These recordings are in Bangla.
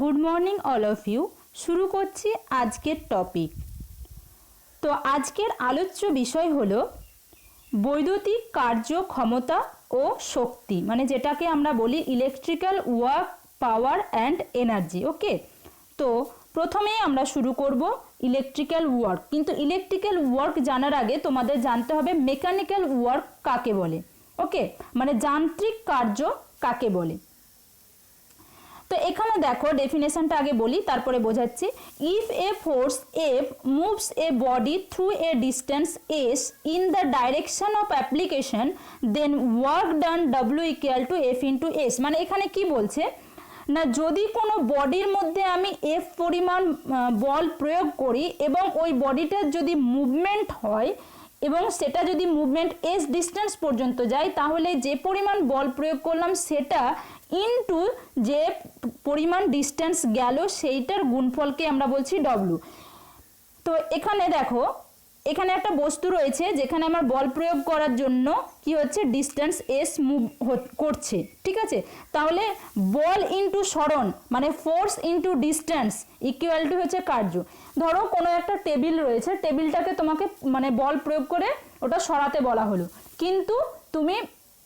Good morning all of you. শুরু করছি আজকের টপিক। তো আজকের আলোচ্য বিষয় হলো বৈদ্যুতিক কার্য ক্ষমতা ও শক্তি, মানে যেটাকে আমরা বলি electrical work, power and energy. Okay, তো প্রথমেই আমরা শুরু করব ইলেকট্রিক্যাল ওয়ার্ক। কিন্তু ইলেকট্রিক্যাল ওয়ার্ক জানার আগে তোমাদের জানতে হবে মেকানিক্যাল ওয়ার্ক কাকে বলে। ওকে, মানে যান্ত্রিক কার্য কাকে বলে। তো এখানে দেখো ডেফিনেশনটা আগে বলি, তারপরে বোঝাচ্ছি। If a force F moves a body through a distance S in the direction of application then work done W equal to F into S. মানে এখানে কি বলছে না, যদি কোনো বডির মধ্যে আমি এফ পরিমাণ বল প্রয়োগ করি এবং ওই বডিটার যদি মুভমেন্ট হয় এবং সেটা যদি মুভমেন্ট এস ডিস্টেন্স পর্যন্ত যায়, তাহলে যে পরিমাণ বল প্রয়োগ করলাম সেটা ইনটু যে পরিমাণ ডিস্টেন্স গেল সেইটার গুণফলকে আমরা বলছি ডব্লু। তো এখানে দেখো, এখানে একটা বস্তু রয়েছে যেখানে আমার বল প্রয়োগ করার জন্য কি হচ্ছে, ডিস্টেন্স এস মুভ করছে, ঠিক আছে। তাহলে বল ইনটু সরণ মানে force into distance equal to হচ্ছে কার্য। ধরো কোনো একটা টেবিল রয়েছে, টেবিলটাকে তোমাকে মানে বল প্রয়োগ করে ওটা সরাতে বলা হলো, কিন্তু তুমি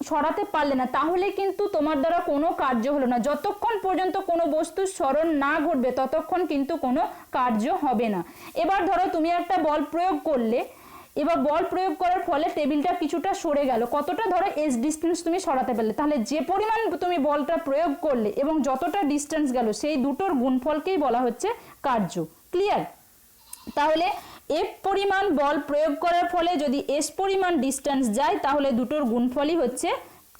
সরাতে পারলে না, তাহলে কিন্তু তোমার দ্বারা কোনো কার্য হলো না। যতক্ষণ পর্যন্ত কোনো বস্তুর সরণ না ঘটবে ততক্ষণ কিন্তু কোনো কার্য হবে না। এবার ধরো তুমি একটা বল প্রয়োগ করলে, এবার বল প্রয়োগ করার ফলে টেবিলটা কিছুটা সরে গেল, কতটা, ধরো এস ডিস্টেন্স তুমি সরাতে পারলে, তাহলে যে পরিমাণ তুমি বলটা প্রয়োগ করলে এবং যতটা ডিস্টেন্স গেল সেই দুটোর গুণফলকেই বলা হচ্ছে কার্য। ক্লিয়ার? তাহলে এফ পরিমাণ বল প্রয়োগ করার ফলে যদি এস পরিমাণ ডিস্টেন্স যায়, তাহলে দুটোর গুণফলই হচ্ছে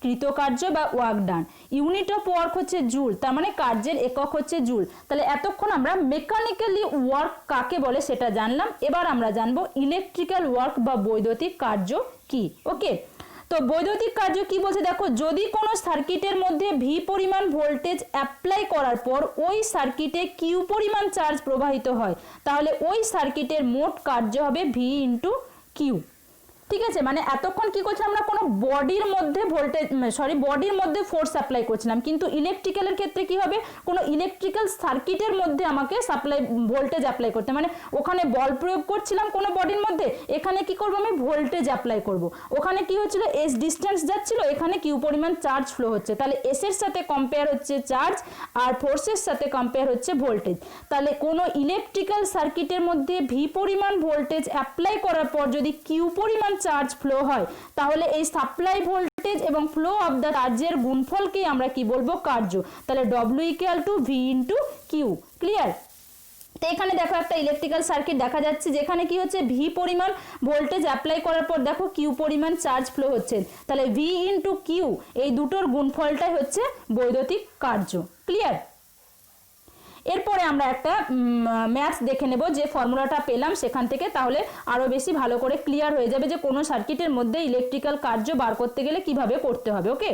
কৃতকার্য বা work done. Unit of work হচ্ছে জুল, তার মানে কার্যের একক হচ্ছে জুল। তাহলে এতক্ষণ আমরা মেকানিক্যালি ওয়ার্ক কাকে বলে সেটা জানলাম। এবার আমরা জানবো ইলেকট্রিক্যাল ওয়ার্ক বা বৈদ্যুতিক কার্য কি। ওকে, তো বৈদ্যুতিক কার্য কি বলছে দেখো, যদি কোনো সার্কিটের মধ্যে ভি পরিমাণ ভোল্টেজ অ্যাপ্লাই করার পর ওই সার্কিটে কিউ পরিমাণ চার্জ প্রবাহিত হয়, তাহলে ওই সার্কিটের মোট কার্য হবে ভি ইন্টু কিউ। ঠিক আছে, মানে এতক্ষণ কি করছিলাম আমরা, কোনো বডির মধ্যে ভোল্টেজ বডির মধ্যে ফোর্স অ্যাপ্লাই করছিলাম, কিন্তু ইলেকট্রিক্যালের ক্ষেত্রে কি হবে, কোনো ইলেকট্রিক্যাল সার্কিটের মধ্যে আমাকে সাপ্লাই ভোল্টেজ অ্যাপ্লাই করতে, মানে ওখানে বল প্রয়োগ করছিলাম কোনো বডির মধ্যে, এখানে কি করব আমি ভোল্টেজ অ্যাপ্লাই করব। ওখানে কি হচ্ছিল, এস ডিস্টেন্স যাচ্ছিল, এখানে কিউ পরিমাণ চার্জ ফ্লো হচ্ছে, তাহলে এস এর সাথে কম্পেয়ার হচ্ছে চার্জ আর ফোর্সের সাথে কম্পেয়ার হচ্ছে ভোল্টেজ। তাহলে কোনো ইলেকট্রিক্যাল সার্কিটের মধ্যে ভি পরিমাণ ভোল্টেজ অ্যাপ্লাই করার পর যদি কিউ পরিমাণ চার্জ ফ্লো হয়, তাহলে এই সাপ্লাই ভোল্টেজ এবং ফ্লো অফ দ্য চার্জের গুণফলকেই আমরা কি বলবো, কার্য। তাহলে W equal to V into Q. Clear? তো এখানে দেখো একটা ইলেকট্রিক্যাল সার্কিট দেখা যাচ্ছে যেখানে কি হচ্ছে, ভি পরিমাণ ভোল্টেজ অ্যাপ্লাই করার পর দেখো কিউ পরিমাণ চার্জ ফ্লো হচ্ছে, তাহলে ভি ইন্টু কিউ এই দুটোর গুণফলটাই হচ্ছে বৈদ্যুতিক কার্য। ক্লিয়ার? এরপরে আমরা একটা ম্যাথস দেখে নেব, যে ফর্মুলাটা পেলাম সেখান থেকে, তাহলে আরো বেশি ভালো করে ক্লিয়ার হয়ে যাবে যে কোনো সার্কিটের মধ্যে ইলেকট্রিক্যাল কার্য বার করতে গেলে কিভাবে করতে হবে। ওকে,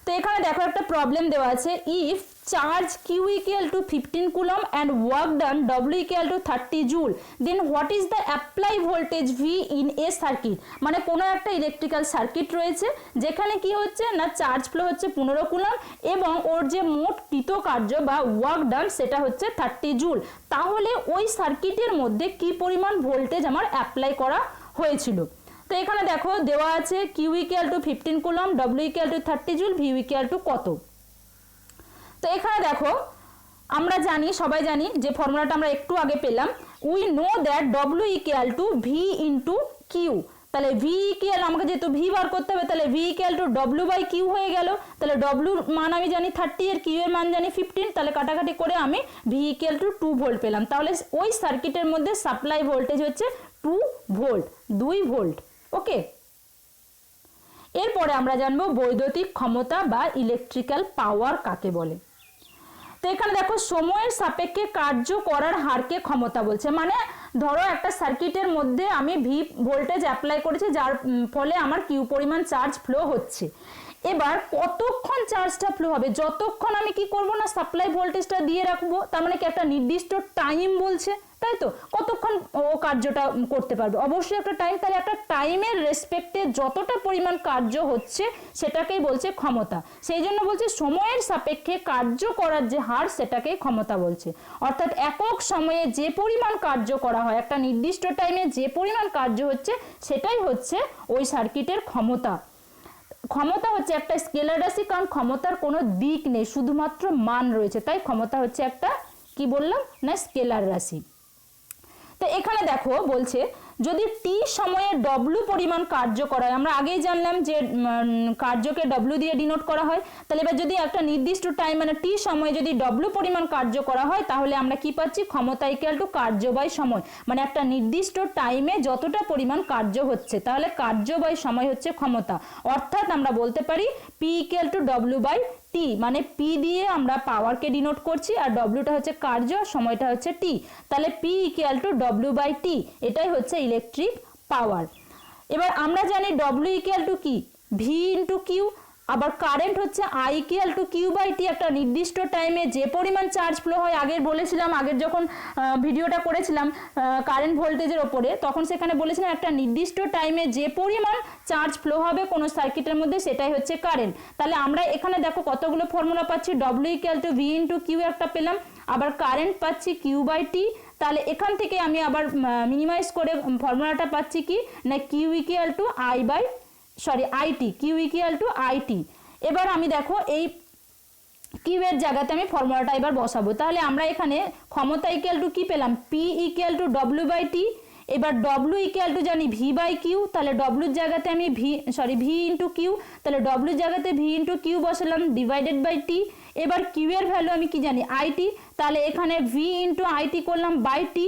তো এখানে দেখো একটা প্রবলেম দেওয়া আছে। If charge Q equal to 15 coulomb and work done W equal to 30 joule, then what is the apply voltage V in a circuit. মানে কোনো একটা ইলেকট্রিক্যাল সার্কিট রয়েছে যেখানে কি হচ্ছে না, চার্জ ফ্লো হচ্ছে 15 কুলম এবং ওর যে মোট কৃতকার্য বা ওয়ার্ক ডান সেটা হচ্ছে 30 জুল। তাহলে ওই সার্কিটের মধ্যে কি পরিমাণ ভোল্টেজ আমার অ্যাপ্লাই করা হয়েছিল। তো এখানে দেখো দেওয়া আছে Q equal to 15 coulomb, W equal to 30 joule, V equal to কত। তো এখানে দেখো আমরা জানি, সবাই জানি যে ফর্মুলাটা আমরা একটু আগে পেলাম, we know that W equal to V into Q. তাহলে ভি ইকুয়াল, আমাকে যেহেতু ভি বার করতে হবে, তাহলে V equal to W by Q হয়ে গেল। তাহলে ডব্লিউর মান আমি জানি 30, এর কিউ এর মান জানি 15, তাহলে কাটাকাটি করে আমি ভি ইকুয়াল টু 2 ভোল্ট পেলাম। তাহলে ওই সার্কিটের মধ্যে সাপ্লাই ভোল্টেজ হচ্ছে 2 ভোল্ট, 2 ভোল্ট। ওকে, এরপরে আমরা জানবো বৈদ্যুতিক ক্ষমতা বা ইলেকট্রিক্যাল পাওয়ার কাকে বলে। তো এখানে দেখো সময়ের সাপেক্ষে কার্য করার হারকে ক্ষমতা বলছে। মানে ধরো একটা সার্কিটের মধ্যে আমি ভি ভোল্টেজ অ্যাপ্লাই করেছি, যার ফলে আমার কিউ পরিমাণ চার্জ ফ্লো হচ্ছে। এবার কতক্ষণ চার্জটা ফ্লো হবে, যতক্ষণ আমি কি করব না সাপ্লাই ভোল্টেজটা দিয়ে রাখবো, তার মানে কি একটা নির্দিষ্ট টাইম বলছে, তাই তো, কতক্ষণ ও কার্যটা করতে পারবে, অবশ্যই একটা টাইম। তাহলে একটা টাইমের রেসপেক্টে যতটা পরিমাণ কার্য হচ্ছে সেটাকেই বলছে ক্ষমতা। সেই জন্য বলছে সময়ের সাপেক্ষে কার্য করার যে হার সেটাকেই ক্ষমতা বলছে। অর্থাৎ একক সময়ে যে পরিমাণ কার্য করা হয়, একটা নির্দিষ্ট টাইমে যে পরিমাণ কার্য হচ্ছে সেটাই হচ্ছে ওই সার্কিটের ক্ষমতা। ক্ষমতা হচ্ছে একটা স্কেলার রাশি, কারণ ক্ষমতার কোনো দিক নেই, শুধুমাত্র মান রয়েছে, তাই ক্ষমতা হচ্ছে একটা কি বললাম না স্কেলার রাশি। তো এখানে দেখো বলছে যদি টি সময়ে ডব্লু পরিমাণ কার্য করা হয়, আমরা আগেই জানলাম যে কার্যকে ডব্লু দিয়ে ডিনোট করা হয়, তাহলে এবার যদি একটা নির্দিষ্ট টাইম মানে টি সময়ে যদি ডব্লু পরিমাণ কার্য করা হয় তাহলে আমরা কি পাচ্ছি, ক্ষমতা ইকুয়াল টু কার্য বাই সময়, মানে একটা নির্দিষ্ট টাইমে যতটা পরিমাণ কার্য হচ্ছে তাহলে কার্য বাই সময় হচ্ছে ক্ষমতা। অর্থাৎ আমরা বলতে পারি P equal to W by T, মানে পি দিয়ে আমরা পাওয়ারকে ডিনোট করছি আর ডব্লুটা হচ্ছে কার্য, সময়টা হচ্ছে টি, তাহলে P equal to W by T, এটাই হচ্ছে ইলেকট্রিক পাওয়ার। এবার আমরা জানি ডব্লু ইকুয়াল টু কি, ভি ইন্টু কিউ, আবার কারেন্ট হচ্ছে I equal to Q by T. একটা নির্দিষ্ট টাইমে যে পরিমাণ চার্জ ফ্লো হয়, আগের বলেছিলাম, আগের যখন ভিডিওটা করেছিলাম কারেন্ট ভোল্টেজের ওপরে, তখন সেখানে বলেছিলাম একটা নির্দিষ্ট টাইমে যে পরিমাণ চার্জ ফ্লো হবে কোনো সার্কিটের মধ্যে সেটাই হচ্ছে কারেন্ট। তাহলে আমরা এখানে দেখো কতগুলো ফর্মুলা পাচ্ছি, W equal to V into Q একটা পেলাম, আবার কারেন্ট পাচ্ছি কিউ বাই টি। তাহলে এখান থেকে আমি আবার মিনিমাইজ করে ফর্মুলাটা পাচ্ছি কি না Q equal to IT, Q equal to IT. এবার আমি দেখো এই কিউ এর জায়গাতে আমি ফর্মুলাটা এবার বসাবো, তাহলে আমরা এখানে ক্ষমতা ইকুয়াল টু কি পেলাম, P equal to W by T. এবার ডব্লু ইকুয়াল টু জানি ভি বাই কিউ, তাহলে ডব্লুর জায়গাতে আমি ভি ইন্টু কিউ, তাহলে ডব্লুর জায়গাতে ভি ইন্টু কিউ বসালাম ডিভাইডেড বাই টি। এবার কিউ এর ভ্যালু আমি কি জানি আইটি, তাহলে এখানে ভি ইন্টু আইটি করলাম বাই টি,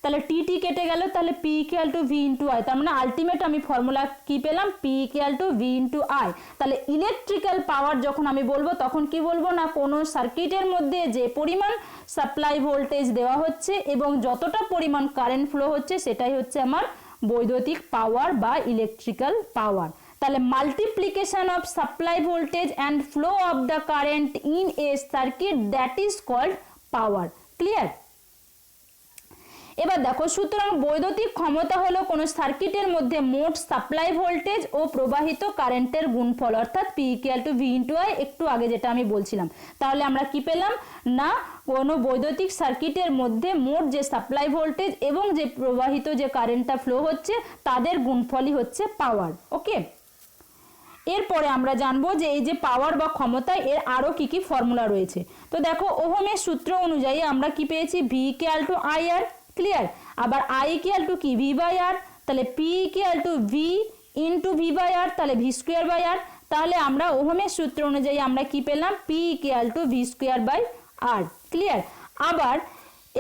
তাহলে টি টি কেটে গেল, তাহলে P equal to V into I, তার মানে আলটিমেট আমি ফর্মুলা কি পেলাম, P equal to V into I. তাহলে ইলেকট্রিক্যাল পাওয়ার যখন আমি বলবো তখন কি বলবো না কোনো সার্কিটের মধ্যে যে পরিমাণ সাপ্লাই ভোল্টেজ দেওয়া হচ্ছে এবং যতটা পরিমাণ কারেন্ট ফ্লো হচ্ছে সেটাই হচ্ছে আমার বৈদ্যুতিক পাওয়ার বা ইলেকট্রিক্যাল পাওয়ার। তাহলে multiplication of supply voltage and flow of the current in a circuit that is called power. Clear? এবার দেখো, সুতরাং বৈদ্যুতিক ক্ষমতা হলো কোনো সার্কিটের মধ্যে মোট সাপ্লাই ভোল্টেজ ও প্রবাহিত কারেন্টের গুণফল, অর্থাৎ P equal to V into I, একটু আগে যেটা আমি বলছিলাম। তাহলে আমরা কি পেলাম না কোনো বৈদ্যুতিক সার্কিটের মধ্যে মোট যে সাপ্লাই ভোল্টেজ এবং যে প্রবাহিত যে কারেন্টটা ফ্লো হচ্ছে তাদের গুণফলই হচ্ছে পাওয়ার। ওকে, এরপরে আমরা জানবো যে এই যে পাওয়ার বা ক্ষমতা এর আরও কি কি ফর্মুলা রয়েছে। তো দেখো, ওহমের সূত্র অনুযায়ী আমরা কি পেয়েছি, V equal to I R. Clear? আবার আই ইকুয়াল টু কি, ভি বাই আর, তাহলে P equal to V into V by R, তাহলে ভি স্কোয়ার বাই আর। তাহলে আমরা ওহমের সূত্র অনুযায়ী আমরা কি পেলাম, P equal to V square by R. Clear? আবার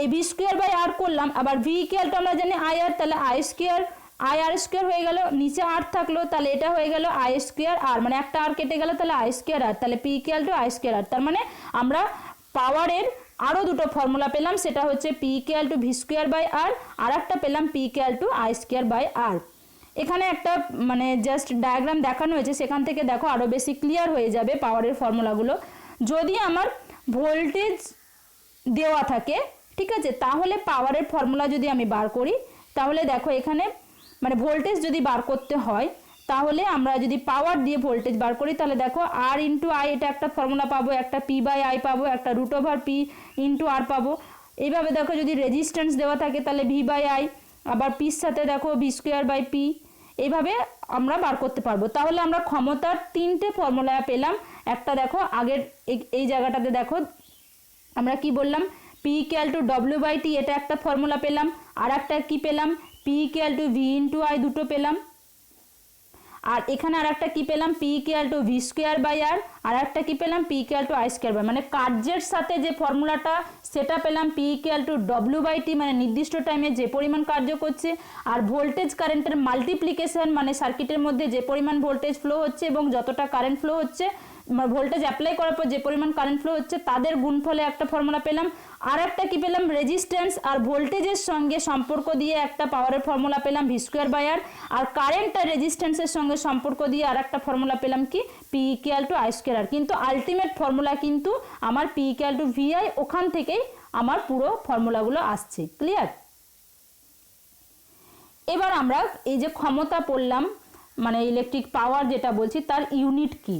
এই ভি স্কোয়ার বাই আর করলাম, আবার ভি ইকুয়াল টু আমরা জানি আই আর, তাহলে I square, I R square হয়ে গেল, নিচে আর থাকলো, তাহলে এটা হয়ে গেল আই স্কোয়ার আর, মানে একটা আর কেটে গেল, তাহলে আই স্কোয়ার আর, তাহলে P equal to I square R. তার মানে আমরা পাওয়ারের আরও দুটো ফর্মুলা পেলাম, সেটা হচ্ছে P equal to V square by R, আর একটা পেলাম P equal to I square by R. এখানে একটা মানে জাস্ট ডায়াগ্রাম দেখানো হয়েছে, সেখান থেকে দেখো আরও বেশি ক্লিয়ার হয়ে যাবে পাওয়ারের ফর্মুলাগুলো। যদি আমার ভোল্টেজ দেওয়া থাকে, ঠিক আছে, তাহলে পাওয়ারের ফর্মুলা যদি আমি বার করি, তাহলে দেখো এখানে মানে ভোল্টেজ যদি বার করতে হয় তাহলে আমরা যদি পাওয়ার দিয়ে ভোল্টেজ বার করি তাহলে দেখো আর ইন্টু আই, এটা একটা ফর্মুলা পাবো, একটা পি বাই আই পাবো, একটা রুট ওভার পি ইন্টু আর পাবো। এইভাবে দেখো যদি রেজিস্ট্যান্স দেওয়া থাকে তাহলে ভি বাই আই, আবার পির সাথে দেখো ভি স্কোয়ার বাই পি, এইভাবে আমরা বার করতে পারবো। তাহলে আমরা ক্ষমতার তিনটে ফর্মুলা পেলাম। একটা দেখো আগের এই জায়গাটাতে দেখো আমরা কি বললাম, P equal to W by T, এটা একটা ফর্মুলা পেলাম। আর একটা কি পেলাম, P equal to V into I, দুটো পেলাম। আর এখানে আর একটা কি পেলাম, P equal to V square by R, আর একটা কি পেলাম, P equal to I square by, মানে কার্যের সাথে যে ফর্মুলাটা সেটা পেলাম P equal to W by T, মানে নির্দিষ্ট টাইমে যে পরিমাণ কার্য করছে, আর ভোল্টেজ কারেন্টের মাল্টিপ্লিকেশন মানে সার্কিটের মধ্যে যে পরিমাণ ভোল্টেজ ফ্লো হচ্ছে এবং যতটা কারেন্ট ফ্লো হচ্ছে ভোল্টেজ অ্যাপ্লাই করার পর যে পরিমাণ কারেন্ট ফ্লো হচ্ছে তাদের গুণফলে একটা ফর্মুলা পেলাম, আর একটা কি পেলাম রেজিস্ট্যান্স আর ভোল্টেজের সঙ্গে সম্পর্ক দিয়ে একটা পাওয়ারের ফর্মুলা পেলাম ভি স্কোয়ার বাই আর, আর কারেন্ট আর রেজিস্ট্যান্সের সঙ্গে সম্পর্ক দিয়ে আর একটা ফর্মুলা পেলাম কি P equal to I square R. কিন্তু আলটিমেট ফর্মুলা কিন্তু আমার P equal to V I, ওখান থেকেই আমার পুরো ফর্মুলাগুলো আসছে। ক্লিয়ার? এবার আমরা এই যে ক্ষমতা পড়লাম, মানে ইলেকট্রিক পাওয়ার যেটা বলছি তার ইউনিট কি।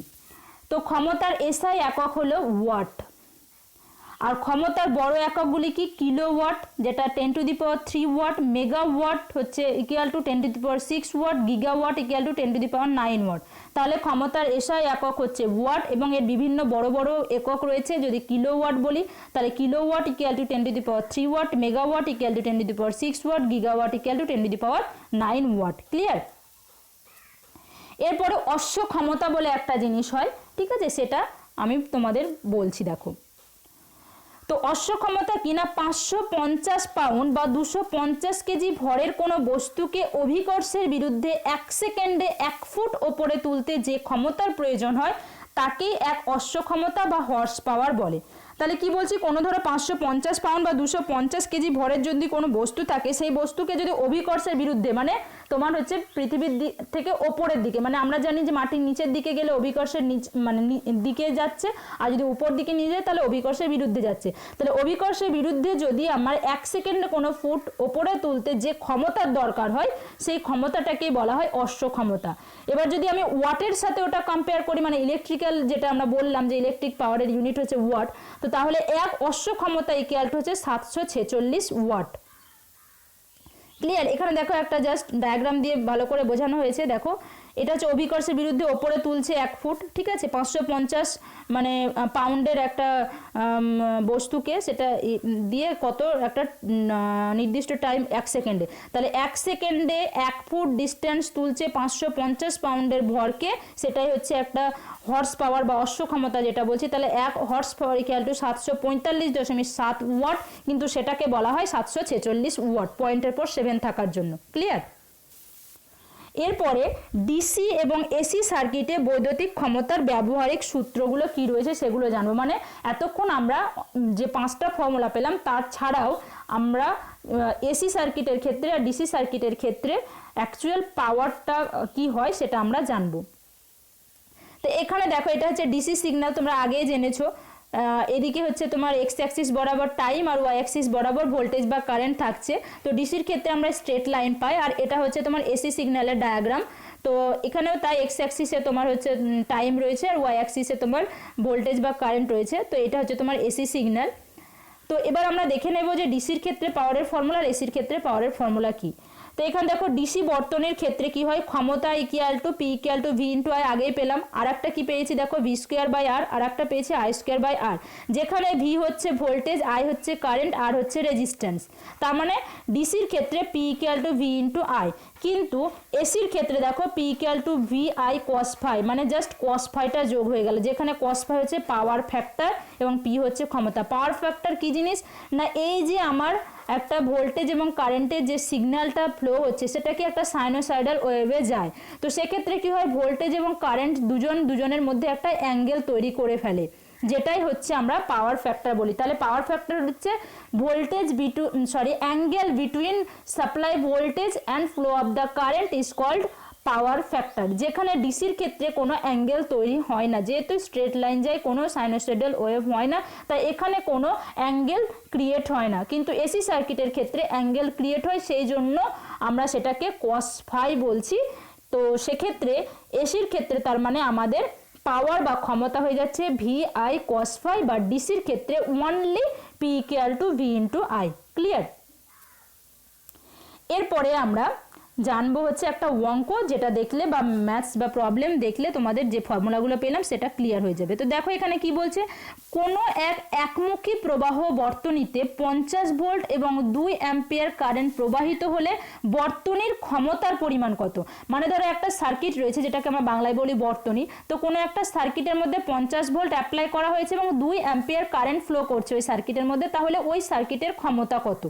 তো ক্ষমতার এসআই একক হলো ওয়াট, আর ক্ষমতার বড় এককগুলি কি কিলোওয়াট যেটা 10⁻³ ওয়াট, মেগাওয়াট হচ্ছে equal to 10⁻⁶ watt, gigawatt equal to 10⁻৯ ওয়াট। তাহলে ক্ষমতার এসআই একক হচ্ছে ওয়াট এবং এর বিভিন্ন বড় বড় একক রয়েছে। যদি কিলোওয়াট বলি তাহলে kilowatt equal to 10⁻³ watt, megawatt equal to 10⁻⁶ watt, gigawatt equal to 10⁻৯ ওয়াট। ক্লিয়ার? এরপরে অশ্ব ক্ষমতা বলে একটা জিনিস হয়, ঠিক আছে, সেটা আমি তোমাদের বলছি। দেখো, তো অশ্ব ক্ষমতা কিনা 550 পাউন্ড বা 250 কেজি ভরের কোনো বস্তুকে অভিকর্ষের বিরুদ্ধে 1 সেকেন্ডে 1 ফুট ওপরে তুলতে যে ক্ষমতার প্রয়োজন হয় তাকেই এক অশ্ব ক্ষমতা বা হর্স পাওয়ার বলে। তাহলে কি বলছি, কোনো ধরো 550 পাউন্ড বা 250 কেজি ভরের যদি কোনো বস্তু থাকে, সেই বস্তুকে যদি অভিকর্ষের বিরুদ্ধে, মানে তোমার হচ্ছে পৃথিবীর থেকে ওপরের দিকে, মানে আমরা জানি যে মাটির নিচের দিকে গেলে অভিকর্ষের মানে দিকে যাচ্ছে, আর যদি উপর দিকে নিয়ে যায় তাহলে অভিকর্ষের বিরুদ্ধে যাচ্ছে। তাহলে অভিকর্ষের বিরুদ্ধে যদি আমার 1 সেকেন্ডে কোনো ফুট ওপরে তুলতে যে ক্ষমতার দরকার হয় সেই ক্ষমতাটাকেই বলা হয় অশ্ব ক্ষমতা। এবার যদি আমি ওয়াটের সাথে ওটা কম্পেয়ার করি, মানে ইলেকট্রিক্যাল যেটা আমরা বললাম যে ইলেকট্রিক পাওয়ারের ইউনিট হচ্ছে ওয়াট, তো তাহলে এক অশ্ব ক্ষমতা ইকুয়াল টু হচ্ছে 746 ওয়াট। ক্লিয়ার? এখানে দেখো একটা জাস্ট ডায়াগ্রাম দিয়ে ভালো করে বোঝানো হয়েছে। দেখো, এটা হচ্ছে অভিকর্ষের বিরুদ্ধে ওপরে তুলছে 1 ফুট, ঠিক আছে, 550 মানে পাউন্ডের একটা বস্তুকে, সেটা দিয়ে কত একটা নির্দিষ্ট টাইম 1 সেকেন্ডে। তাহলে 1 সেকেন্ডে 1 ফুট ডিস্টেন্স তুলছে 550 পাউন্ডের ভরকে, সেটাই হচ্ছে একটা হর্স পাওয়ার বা অশ্ব ক্ষমতা যেটা বলছি। তাহলে 1 horse power equal to 745.7 watt, কিন্তু সেটাকে বলা হয় 746 ওয়াট, পয়েন্টের পর 7 থাকার জন্য। ক্লিয়ার? এরপরে ডিসি এবং এসি সার্কিটে বৈদ্যুতিক ক্ষমতার ব্যবহারিক সূত্রগুলো কি রয়েছে সেগুলো জানবো। মানে এতক্ষণ আমরা যে 5টা ফর্মুলা পেলাম তার ছাড়াও আমরা এসি সার্কিটের ক্ষেত্রে আর ডিসি সার্কিটের ক্ষেত্রে অ্যাকচুয়াল পাওয়ারটা কি হয় সেটা আমরা জানবো। তো এখানে দেখো, এটা হচ্ছে ডিসি সিগন্যাল, তোমরা আগেই জেনেছো। এদিকে হচ্ছে তোমার এক্স অ্যাক্সিস বরাবর টাইম আর ওয়াই অ্যাক্সিস বরাবর ভোল্টেজ বা কারেন্ট থাকছে। তো ডিসির ক্ষেত্রে আমরা স্ট্রেট লাইন পাই, আর এটা হচ্ছে তোমার এসি সিগন্যালের ডায়াগ্রাম। তো এখানেও তাই এক্স অ্যাক্সিসে তোমার হচ্ছে টাইম রয়েছে আর ওয়াই অ্যাক্সিসে তোমার ভোল্টেজ বা কারেন্ট রয়েছে। তো এটা হচ্ছে তোমার এসি সিগন্যাল। তো এবার আমরা দেখে নেব যে ডিসির ক্ষেত্রে পাওয়ারের ফর্মুলা আর এসির ক্ষেত্রে পাওয়ারের ফর্মুলা কি। তো এখানে দেখো, ডিসি বর্তনীর ক্ষেত্রে কি হয়, ক্ষমতা equal to P equal to V into I আগেই পেলাম, আর একটা কি পেয়েছি দেখো ভি স্কোয়ার বাই আর, আর একটা পেয়েছি আই স্কোয়ার বাই আর, যেখানে ভি হচ্ছে ভোল্টেজ, আই হচ্ছে কারেন্ট, আর হচ্ছে রেজিস্ট্যান্স। তার মানে ডিসির ক্ষেত্রে P equal to V into I, কিন্তু এসির ক্ষেত্রে দেখো P equal to V I cos phi, মানে জাস্ট কস ফাইটা যোগ হয়ে গেল, যেখানে কস ফাই হচ্ছে পাওয়ার ফ্যাক্টর এবং পি হচ্ছে ক্ষমতা। পাওয়ার ফ্যাক্টর কি জিনিস না, এই যে আমার একটা ভোল্টেজ এবং কারেন্টের যে সিগন্যালটা ফ্লো হচ্ছে সেটা কি একটা সাইনোসয়েডাল ওয়েভে যায়। তো সেক্ষেত্রে কি হয়, ভোল্টেজ এবং কারেন্ট দুজনের মধ্যে একটা অ্যাঙ্গেল তৈরি করে ফেলে, যেটাই হচ্ছে আমরা পাওয়ার ফ্যাক্টর বলি। তাহলে পাওয়ার ফ্যাক্টর হচ্ছে voltage angle between supply voltage and flow of the current is called power factor. যেখানে ডিসির ক্ষেত্রে কোনো অ্যাঙ্গেল তৈরি হয় না, যেহেতু স্ট্রেট লাইন যায়, কোনো সাইনোসয়েডাল ওয়েভ হয় না, তাই এখানে কোনো অ্যাঙ্গেল ক্রিয়েট হয় না। কিন্তু এসি সার্কিটের ক্ষেত্রে অ্যাঙ্গেল ক্রিয়েট হয়, সেই জন্য আমরা সেটাকে কস ফাই বলছি। তো সেক্ষেত্রে এসির ক্ষেত্রে তার মানে আমাদের পাওয়ার বা ক্ষমতা হয়ে যাচ্ছে ভি আই কস ফাই, বা ডিসির ক্ষেত্রে only P equal to V into I. Clear? এরপরে আমরা জানবো হচ্ছে একটা অঙ্ক, যেটা দেখলে বা ম্যাথস বা প্রবলেম দেখলে তোমাদের যে ফর্মুলাগুলো পেলাম সেটা ক্লিয়ার হয়ে যাবে। তো দেখো এখানে কি বলছে, কোনো একমুখী প্রবাহ বর্তনীতে 50 ভোল্ট এবং 2 অ্যাম্পিয়ার কারেন্ট প্রবাহিত হলে বর্তনীর ক্ষমতার পরিমাণ কত। মানে ধরো একটা সার্কিট রয়েছে, যেটাকে আমরা বাংলায় বলি বর্তনী। তো কোনো একটা সার্কিটের মধ্যে 50 ভোল্ট অ্যাপ্লাই করা হয়েছে এবং 2 অ্যাম্পিয়ার কারেন্ট ফ্লো করছে ওই সার্কিটের মধ্যে, তাহলে ওই সার্কিটের ক্ষমতা কত।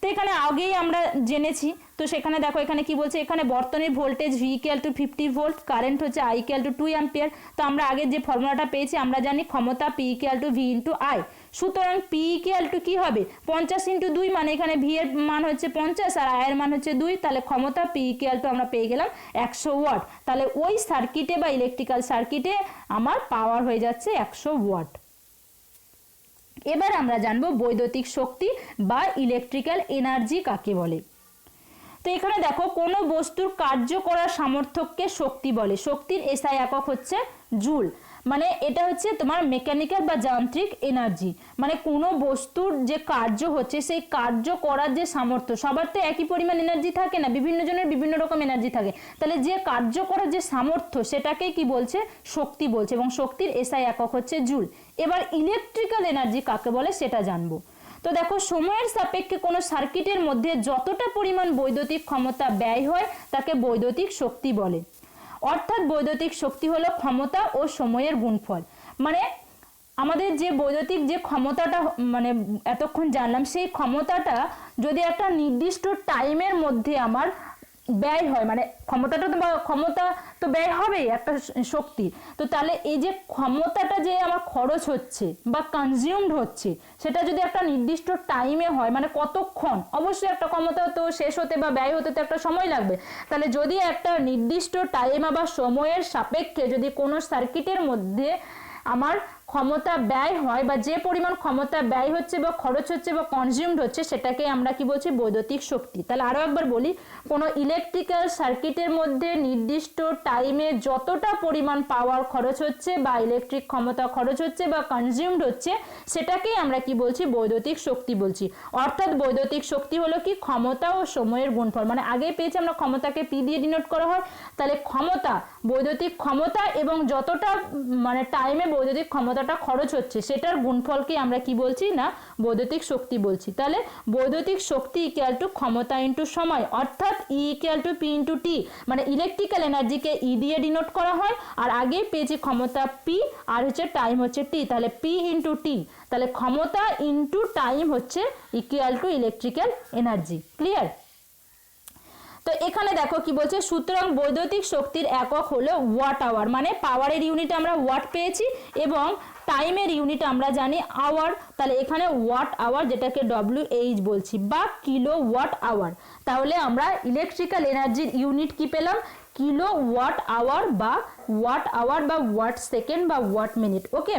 তো এখানে আগেই আমরা জেনেছি, তো সেখানে দেখো এখানে কি বলছে, এখানে বর্তনীর ভোল্টেজ V = 50 ভোল্ট, কারেন্ট হচ্ছে I = 2 অ্যাম্পিয়ার। তো আমরা আগের যে ফর্মুলাটা পেয়েছি আমরা জানি ক্ষমতা P = V × I। সুতরাং P = কি হবে 50 × 2, মানে এখানে V এর মান হচ্ছে 50 আর I এর মান হচ্ছে 2, তাহলে ক্ষমতা P = আমরা পেয়ে গেলাম 100 ওয়াট। তাহলে ওই সার্কিটে বা ইলেকট্রিক্যাল সার্কিটে আমার পাওয়ার হয়ে যাচ্ছে 100 ওয়াট। এবার আমরা জানবো বৈদ্যুতিক শক্তি বা ইলেকট্রিক্যাল এনার্জি কাকে বলে। তো এখানে দেখো কোনো বস্তুর কার্য করার সামর্থ্যকে শক্তি বলে। শক্তির এসআই একক হচ্ছে জুল, মানে এটা হচ্ছে তোমার মেকানিক্যাল বা যান্ত্রিক এনার্জি। মানে কোনো বস্তুর যে কার্য হচ্ছে সেই কার্য করার যে সামর্থ্য, সবার তো একই পরিমাণ এনার্জি থাকে না, বিভিন্ন জনের বিভিন্ন রকম এনার্জি থাকে, তাহলে যে কার্য করার যে সামর্থ্য সেটাকেই কি বলছে শক্তি বলছে, এবং শক্তির এসআই একক হচ্ছে জুল। এবার ইলেকট্রিক্যাল এনার্জি কাকে বলে সেটা জানবো। তো দেখো সময়ের সাপেক্ষে কোনো সার্কিটের মধ্যে যতটা পরিমাণ বৈদ্যুতিক ক্ষমতা ব্যয় হয় তাকে বৈদ্যুতিক শক্তি বলে। অর্থাৎ বৈদ্যুতিক শক্তি হলো ক্ষমতা ও সময়ের গুণফল। মানে আমাদের যে বৈদ্যুতিক যে ক্ষমতাটা মানে এতক্ষণ জানলাম, সেই ক্ষমতাটা যদি একটা নির্দিষ্ট টাইমের মধ্যে আমার ব্যয় হয়, মানে ক্ষমতা তো ব্যয় হবেই একটা শক্তি, তো তাহলে এই যে ক্ষমতাটা যে আমার খরচ হচ্ছে বা কনজিউমড হচ্ছে সেটা যদি একটা নির্দিষ্ট টাইমে হয়, মানে কতক্ষণ, অবশ্যই একটা ক্ষমতা তো শেষ হতে বা ব্যয় হতে তো একটা সময় লাগবে, তাহলে যদি একটা নির্দিষ্ট টাইম বা সময়ের সাপেক্ষে যদি কোনো সার্কিটের মধ্যে আমার ক্ষমতা ব্যয় হয় বা যে পরিমাণ ক্ষমতা ব্যয় হচ্ছে বা খরচ হচ্ছে বা কনজিউমড হচ্ছে সেটাকে আমরা কি বলছি বৈদ্যুতিক শক্তি। তাহলে আরো একবার বলি, কোনো ইলেকট্রিক্যাল সার্কিটের মধ্যে নির্দিষ্ট টাইমে যতটা পরিমাণ পাওয়ার খরচ হচ্ছে বা ইলেকট্রিক ক্ষমতা খরচ হচ্ছে বা কনজিউমড হচ্ছে সেটাকেই আমরা কি বলছি বৈদ্যুতিক শক্তি বলছি। অর্থাৎ বৈদ্যুতিক শক্তি হলো কি ক্ষমতা ও সময়ের গুণফল। মানে আগে পেয়েছি আমরা ক্ষমতাকে P দিয়ে ডিনোট করা হয়, তাহলে ক্ষমতা বৈদ্যুতিক ক্ষমতা এবং যতটা মানে টাইমে বৈদ্যুতিক ক্ষমতাটা খরচ হচ্ছে সেটার গুণফলকে আমরা কি বলছি না বৈদ্যুতিক শক্তি বলছি। তাহলে বৈদ্যুতিক শক্তি ইকুয়াল টু ক্ষমতা ইন্টু সময়, অর্থাৎ E = P × T, মানে ইলেকট্রিক্যাল এনার্জিকে E দিয়ে ডিনোট করা হয়, আর আগে পেয়েছি ক্ষমতা P আর হচ্ছে টাইম হচ্ছে T, তাহলে P × T, তাহলে ক্ষমতা ইন্টু টাইম হচ্ছে equal two electrical energy. Clear? তো এখানে দেখো কি বলছে, সুতরাং বৈদ্যুতিক শক্তির একক হলো ওয়াট আওয়ার, মানে পাওয়ারের ইউনিট আমরা ওয়াট পেয়েছি এবং টাইমের ইউনিট আমরা জানি আওয়ার, তাহলে এখানে ওয়াট আওয়ার যেটাকে WH বলছি বা কিলো ওয়াট আওয়ার। তাহলে আমরা ইলেকট্রিক্যাল এনার্জির ইউনিট কি পেলাম কিলো ওয়াট আওয়ার বা ওয়াট সেকেন্ড বা ওয়াট মিনিট। ওকে,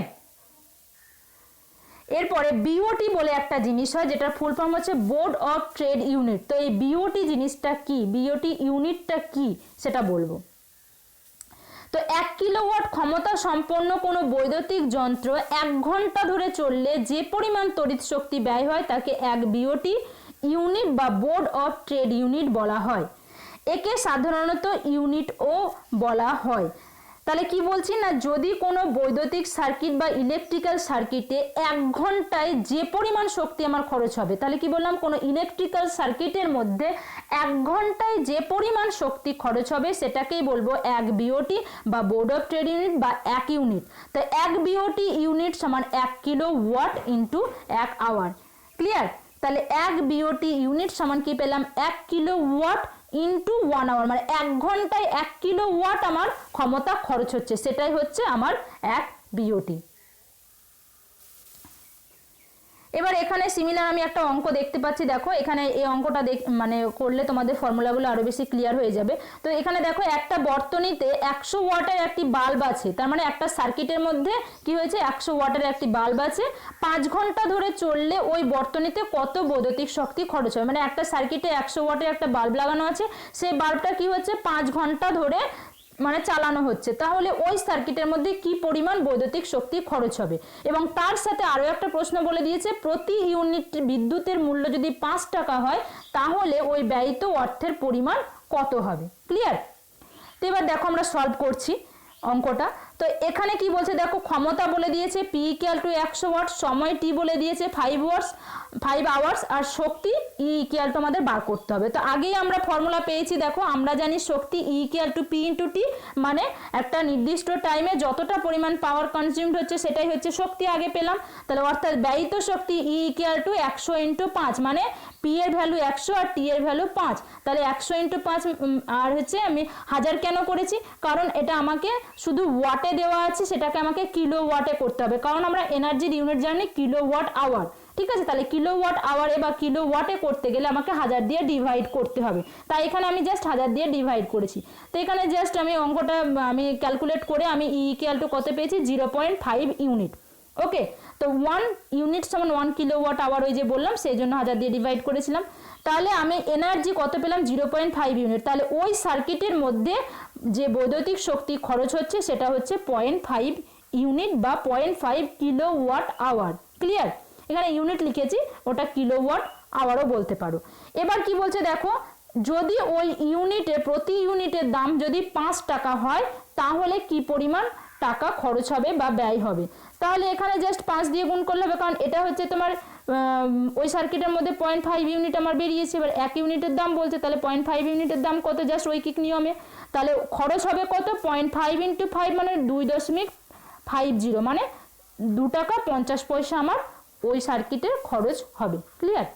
এরপরে বিওটি বলে একটা জিনিস হয় যেটার ফুল ফর্ম হচ্ছে বোর্ড অফ ট্রেড ইউনিট। তো এই বিওটি জিনিসটা কি, বিওটি ইউনিটটা কি সেটা বলবো। তো 1 কিলোওয়াট ক্ষমতা সম্পন্ন কোনো বৈদ্যুতিক যন্ত্র 1 ঘন্টা ধরে চললে যে পরিমাণ তড়িৎ শক্তি ব্যয় হয় তাকে 1 বিওটি ইউনিট বা বোর্ড অফ ট্রেড ইউনিট বলা হয়। একে সাধারণত ইউনিটও বলা হয়। তাহলে কি বলছি না, যদি কোনো বৈদ্যুতিক সার্কিট বা ইলেকট্রিক্যাল সার্কিটে 1 ঘন্টায় যে পরিমাণ শক্তি আমার খরচ হবে, তাহলে কি বললাম কোনো ইলেকট্রিক্যাল সার্কিটের মধ্যে 1 ঘন্টায় যে পরিমাণ শক্তি খরচ হবে সেটাকেই বলবো 1 বিওটি বা বোর্ড অফ ট্রেড ইউনিট বা 1 ইউনিট। তো 1 বিওটি ইউনিট সমান 1 kilo watt into 1 hour. Clear? তাহলে 1 বিওটি ইউনিট সমান কি পেলাম 1 কিলো ওয়াট ইন্টু 1 আওয়ার, মানে 1 ঘন্টায় 1 কিলো ওয়াট আমার ক্ষমতা খরচ হচ্ছে, সেটাই হচ্ছে আমার 1 বিওটি। এবার এখানে সিমিলার আমি একটা অঙ্ক দেখতে পাচ্ছি, দেখো এখানে এই অঙ্কটা মানে করলে তোমাদের ফর্মুলাগুলো আরো বেশি ক্লিয়ার হয়ে যাবে। তো এখানে দেখো একটা বর্তনীতে 100 ওয়াটের একটি বাল্ব আছে, তার মানে একটা সার্কিটের মধ্যে কি হয়েছে 100 ওয়াটের একটি বাল্ব আছে, 5 ঘন্টা ধরে চললে ওই বর্তনীতে কত বৈদ্যুতিক শক্তি খরচ হয়। মানে একটা সার্কিটে 100 ওয়াটের একটা বাল্ব লাগানো আছে, সেই বাল্বটা কি হচ্ছে 5 ঘন্টা ধরে মানে চালানো হচ্ছে, তাহলে ওই সার্কিটের মধ্যে কি পরিমাণ বৈদ্যুতিক শক্তি খরচ হবে। এবং তার সাথে আরো একটা প্রশ্ন বলে দিয়েছে প্রতি ইউনিট বিদ্যুতের মূল্য যদি 5 টাকা হয় তাহলে ওই ব্যয়িত অর্থের পরিমাণ কত হবে। ক্লিয়ার? তো এবার দেখো আমরা সলভ করছি অঙ্কটা। তো এখানে কি বলছে দেখো, ক্ষমতা বলে দিয়েছে পি ইকুয়াল টু 100 ওয়াট, সময় টি বলে দিয়েছে 5 আওয়ার্স, আর শক্তি ই ইকুয়াল টু আমাদের বার করতে হবে। তো আগেই আমরা ফর্মুলা পেয়েছি, দেখো আমরা জানি শক্তি E equal to P into T, মানে একটা নির্দিষ্ট টাইমে যতটা পরিমাণ পাওয়ার কনজিউমড হচ্ছে সেটাই হচ্ছে শক্তি, আগে পেলাম। তাহলে অর্থাৎ ব্যয়িত শক্তি ই ইকুয়াল টু 100 ইন্টু 5, মানে পি এর ভ্যালু 100 আর টি এর ভ্যালু 5। তাহলে 100 ইন্টু 5 আর হচ্ছে আমি 1000 কেন করেছি, কারণ এটা আমাকে শুধু ওয়াটে দেওয়া আছে, সেটাকে আমাকে কিলো ওয়াটে করতে হবে, কারণ আমরা এনার্জির ইউনিট জানি কিলো ওয়াট আওয়ার। ঠিক আছে, তাহলে কিলো ওয়াট আওয়ারে বা কিলো ওয়াটে করতে গেলে আমাকে 1000 দিয়ে ডিভাইড করতে হবে। তাই এখানে আমি জাস্ট 1000 দিয়ে ডিভাইড করেছি। তো এখানে জাস্ট আমি অঙ্কটা আমি ক্যালকুলেট করে আমি ই ইকুয়াল টু কত পেয়েছি, 0.5 ইউনিট। ওকে, তো 1 ইউনিট সমান 1 কিলো ওয়াট আওয়ার, ওই যে বললাম সেই জন্য 1000 দিয়ে ডিভাইড করেছিলাম। তাহলে আমি এনার্জি কত পেলাম, 0.5 ইউনিট। তাহলে ওই সার্কিটের মধ্যে যে বৈদ্যুতিক শক্তি খরচ হচ্ছে সেটা হচ্ছে 0.5 ইউনিট বা 0.5 কিলো ওয়াট আওয়ার। ক্লিয়ার? এখানে ইউনিট লিখেছি, ওটা কিলো ওয়াট আওয়ারও বলতে পারো। এবার কি বলছে দেখো, যদি ওই ইউনিটে প্রতি ইউনিটের দাম যদি 5 টাকা হয় তাহলে কি পরিমাণ টাকা খরচ হবে বা ব্যয় হবে। তাহলে এখানে জাস্ট 5 দিয়ে গুণ করলে হবে, কারণ এটা হচ্ছে তোমার ওই সার্কিটের মধ্যে 0.5 ইউনিট আমার বেরিয়েছে। এবার 1 ইউনিটের দাম বলছে, তাহলে 0.5 ইউনিটের দাম কত, জাস্ট ঐকিক নিয়মে। তাহলে খরচ হবে কত, 0.5 ইন্টু 5 মানে 2.50, মানে 2 টাকা 50 পয়সা আমার ওই সার্কিটের খরচ হবে। ক্লিয়ার?